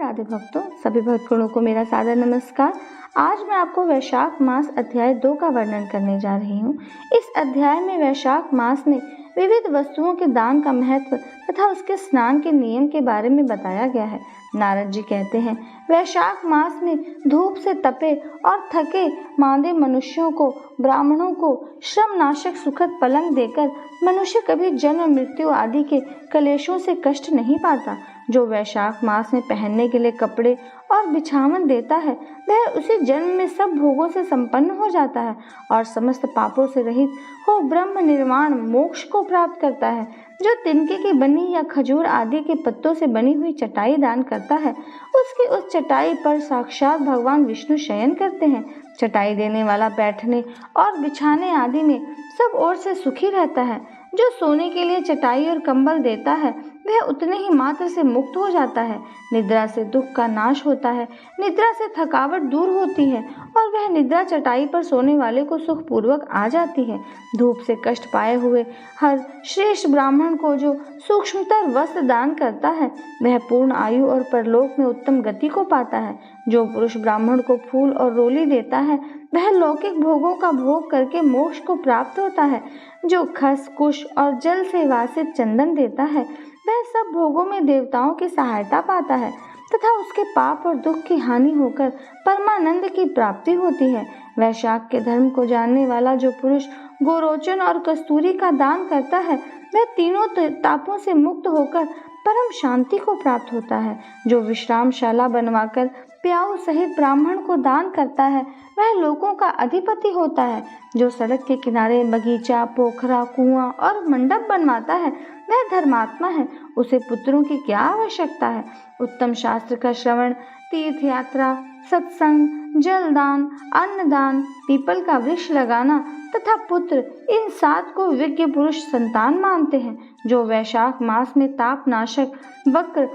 राधे भक्तों, सभी भक्तगणों को मेरा सादर नमस्कार। आज मैं आपको वैशाख मास अध्याय 2 का वर्णन करने जा रही हूँ। इस अध्याय में वैशाख मास में विविध वस्तुओं के दान का महत्व तथा उसके स्नान के नियम के बारे में बताया गया है। नारद जी कहते हैं, वैशाख मास में धूप से तपे और थके मांदे मनुष्यों को, ब्राह्मणों को श्रम नाशक सुखद पलंग देकर मनुष्य कभी जन्म मृत्यु आदि के कलेशों से कष्ट नहीं पाता। जो वैशाख मास में पहनने के लिए कपड़े और बिछावन देता है, वह उसी जन्म में सब भोगों से संपन्न हो जाता है और समस्त पापों से रहित हो ब्रह्म निर्वाण मोक्ष को प्राप्त करता है। जो तिनके की बनी या खजूर आदि के पत्तों से बनी हुई चटाई दान करता है, उसकी उस चटाई पर साक्षात भगवान विष्णु शयन करते हैं। चटाई देने वाला बैठने और बिछाने आदि में सब ओर से सुखी रहता है। जो सोने के लिए चटाई और कंबल देता है, वह उतने ही मात्र से मुक्त हो जाता है। निद्रा से दुख का नाश होता है, निद्रा से थकावट दूर होती है और वह निद्रा चटाई पर सोने वाले को सुखपूर्वक आ जाती है। धूप से कष्ट पाए हुए हर श्रेष्ठ ब्राह्मण को जो सूक्ष्मतर वस्त्र दान करता है, वह पूर्ण आयु और परलोक में उत्तम गति को पाता है। जो पुरुष ब्राह्मण को फूल और रोली देता है, वह लौकिक भोगों का भोग करके मोक्ष को प्राप्त होता है। जो खस कुश और जल से वासित चंदन देता है, वह सब भोगों में देवताओं की सहायता पाता है तथा उसके पाप और दुख की हानि होकर परमानंद की प्राप्ति होती है। वैशाख के धर्म को जानने वाला जो पुरुष गोरोचन और कस्तूरी का दान करता है, वह तीनों तापों से मुक्त होकर परम शांति को प्राप्त होता है। जो विश्रामशाला बनवाकर प्याऊ सहित ब्राह्मण को दान करता है, वह लोगों का अधिपति होता है। जो सड़क के किनारे बगीचा, पोखरा, कुआं और मंडप बनवाता है, वह धर्मात्मा है। उसे पुत्रों की क्या आवश्यकता है। उत्तम शास्त्र का श्रवण, तीर्थ यात्रा, सत्संग, जलदान, अन्नदान, पीपल का वृक्ष लगाना तथा पुत्र, इन 7 को विज्ञ पुरुष संतान मानते हैं। जो वैशाख मास में ताप नाशक वक्र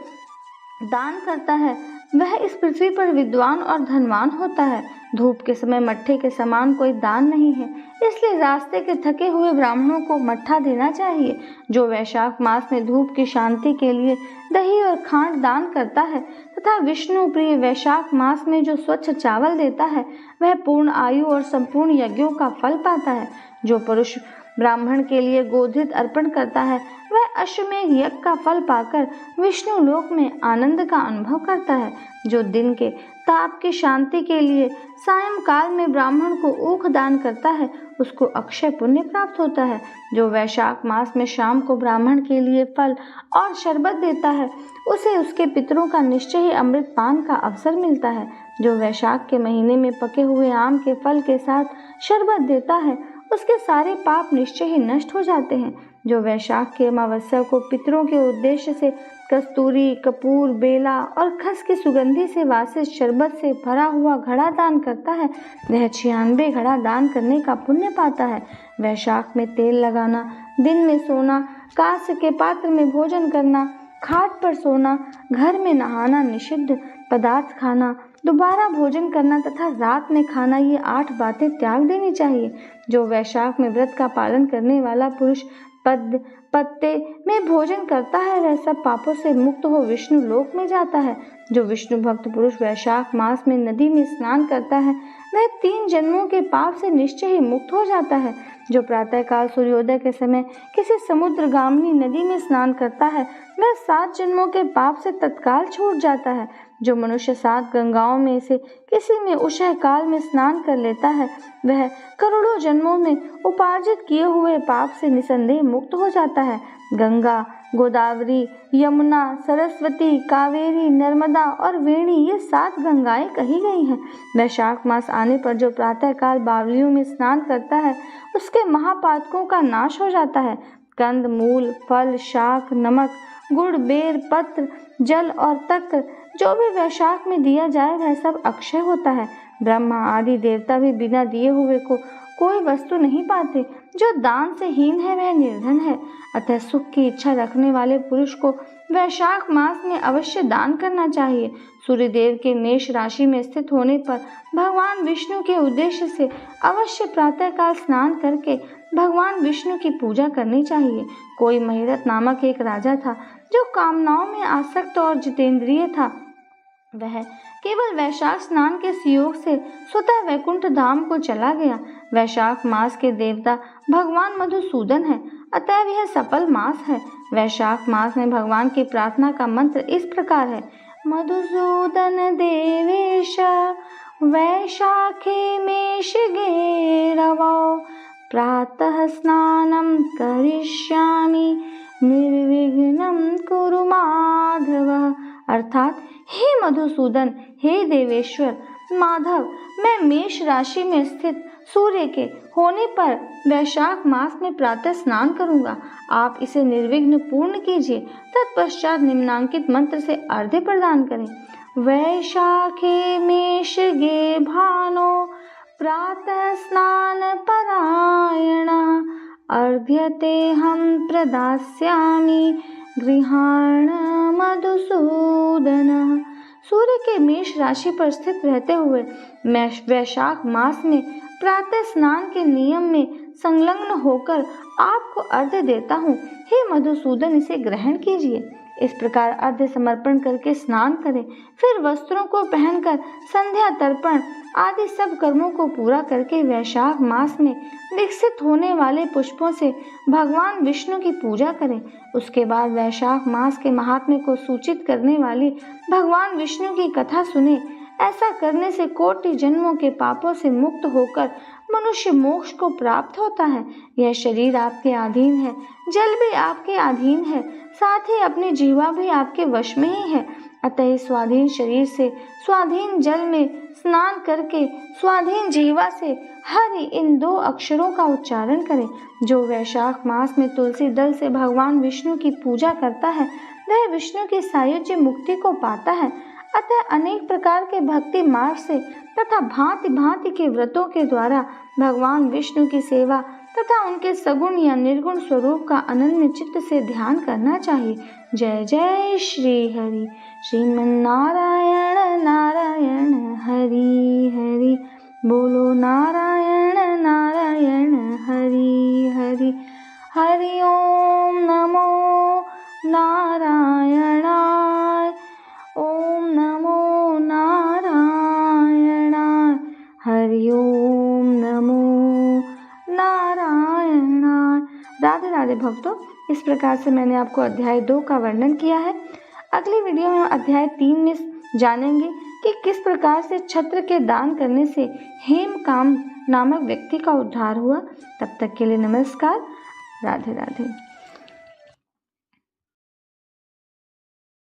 दान करता है, वह इस पृथ्वी पर विद्वान और धनवान होता है। धूप के समय मट्ठे के समान कोई दान नहीं है, इसलिए रास्ते के थके हुए ब्राह्मणों को मट्ठा देना चाहिए। जो वैशाख मास में धूप की शांति के लिए दही और खांड दान करता है तथा विष्णु प्रिय वैशाख मास में जो स्वच्छ चावल देता है, वह पूर्ण आयु और संपूर्ण यज्ञों का फल पाता है। जो पुरुष ब्राह्मण के लिए गोधृत अर्पण करता है, वह अश्वमेध यज्ञ का फल पाकर विष्णु लोक में आनंद का अनुभव करता है। जो दिन के ताप की शांति के लिए सायंकाल में ब्राह्मण को ऊख दान करता है, उसको अक्षय पुण्य प्राप्त होता है। जो वैशाख मास में शाम को ब्राह्मण के लिए फल और शरबत देता है, उसे उसके पितरों का निश्चय ही अमृत पान का अवसर मिलता है। जो वैशाख के महीने में पके हुए आम के फल के साथ शरबत देता है, उसके सारे पाप निश्चय ही नष्ट हो जाते हैं। जो वैशाख की अमावस्या को पितरों के उद्देश्य से कस्तूरी, कपूर, बेला और खस की सुगंधि से वासित शरबत से भरा हुआ घड़ा दान करता है, वह 96 घड़ा दान करने का पुण्य पाता है। वैशाख में तेल लगाना, दिन में सोना, कांस्य के पात्र में भोजन करना, खाट पर सोना, घर में नहाना निषिद्ध, पदार्थ खाना, दोबारा भोजन करना तथा रात में खाना, ये 8 बातें त्याग देनी चाहिए। जो वैशाख में व्रत का पालन करने वाला पुरुष पद्य पत्ते में भोजन करता है, वह सब पापों से मुक्त हो विष्णु लोक में जाता है। जो विष्णु भक्त पुरुष वैशाख मास में नदी में स्नान करता है, वह 3 जन्मों के पाप से निश्चय ही मुक्त हो जाता है। जो प्रातःकाल सूर्योदय के समय किसी समुद्र गामिनी नदी में स्नान करता है, वह 7 जन्मों के पाप से तत्काल छूट जाता है। जो मनुष्य 7 गंगाओं में से किसी में उषः काल में स्नान कर लेता है, वह करोड़ों जन्मों में उपार्जित किए हुए पाप से निसंदेह मुक्त हो जाता है। गंगा, गोदावरी, यमुना, सरस्वती, कावेरी, नर्मदा और वेणी, ये 7 गंगाएं कही गई हैं। वैशाख मास आने पर जो प्रातःकाल बावलियों में स्नान करता है, उसके महापातकों का नाश हो जाता है। कंद, मूल, फल, शाक, नमक, गुड़, बेर, पत्र, जल और तक्र जो भी वैशाख में दिया जाए, वह सब अक्षय होता है। ब्रह्मा आदि देवता भी बिना दिए हुए को कोई वस्तु नहीं पाते। जो दान से हीन है, वह निर्धन है। अतः सुख की इच्छा रखने वाले पुरुष को वैशाख मास में अवश्य दान करना चाहिए। सूर्यदेव के मेष राशि में स्थित होने पर भगवान विष्णु के उद्देश्य से अवश्य प्रातःकाल स्नान करके भगवान विष्णु की पूजा करनी चाहिए। कोई महिरथ नामक एक राजा था, जो कामनाओं में आसक्त और जितेंद्रिय था। वह केवल वैशाख स्नान के सुयोग से स्वतः वैकुंठ धाम को चला गया। वैशाख मास के देवता भगवान मधुसूदन है, अतएव यह सफल मास है। वैशाख मास में भगवान की प्रार्थना का मंत्र इस प्रकार है: मधुसूदन देवेश वैशाखे मेषगे रवौ प्रातः स्नानं करिष्यामि निर्विघ्नं कुरु माधव। अर्थात, हे मधुसूदन, हे देवेश्वर माधव, मैं मेष राशि में स्थित सूर्य के होने पर वैशाख मास में प्रातः स्नान करूंगा। आप इसे निर्विघ्न पूर्ण कीजिए। तत्पश्चात निम्नांकित मंत्र से अर्घ्य प्रदान करें: वैशाखे मेषगे भानो प्रातः स्नान परायण अर्घ्यते हम प्रदास्यामि गृहाण मधुसूदन। सूर्य के मेष राशि पर स्थित रहते हुए मैं वैशाख मास में प्रातः स्नान के नियम में संलग्न होकर आपको अर्घ्य देता हूँ। हे मधुसूदन, इसे ग्रहण कीजिए। इस प्रकार अर्घ्य समर्पण करके स्नान करें। फिर वस्त्रों को पहनकर संध्या तर्पण आदि सब कर्मों को पूरा करके वैशाख मास में विकसित होने वाले पुष्पों से भगवान विष्णु की पूजा करें। उसके बाद वैशाख मास के महात्म्य को सूचित करने वाली भगवान विष्णु की कथा सुने। ऐसा करने से कोटि जन्मों के पापों से मुक्त होकर मनुष्य मोक्ष को प्राप्त होता है। यह शरीर आपके अधीन है, जल भी आपके अधीन है, साथ ही अपनी जीवा भी आपके वश में ही है। अतः स्वाधीन शरीर से स्वाधीन जल में स्नान करके स्वाधीन जीवा से हरि इन 2 अक्षरों का उच्चारण करें। जो वैशाख मास में तुलसी दल से भगवान विष्णु की पूजा करता है वह विष्णु की सायुज्य मुक्ति को पाता है। अतः अनेक प्रकार के भक्ति मार्ग से तथा भांति भांति के व्रतों के द्वारा भगवान विष्णु की सेवा तथा उनके सगुण या निर्गुण स्वरूप का अनन्य चित्त से ध्यान करना चाहिए। जय जय श्री हरि। श्रीमन्नारायण नारायण हरि हरि। बोलो नारायण नारायण हरि हरि। हरि ओम नमो नारायणाय। ओम नमो नारायणाय। हरि ओम नमो नारायणाय। राधे राधे भक्तों, इस प्रकार से मैंने आपको अध्याय 2 का वर्णन किया है। अगली वीडियो में हम अध्याय 3 में जानेंगे कि किस प्रकार से छत्र के दान करने से हेमकाम नामक व्यक्ति का उद्धार हुआ। तब तक के लिए नमस्कार। राधे राधे।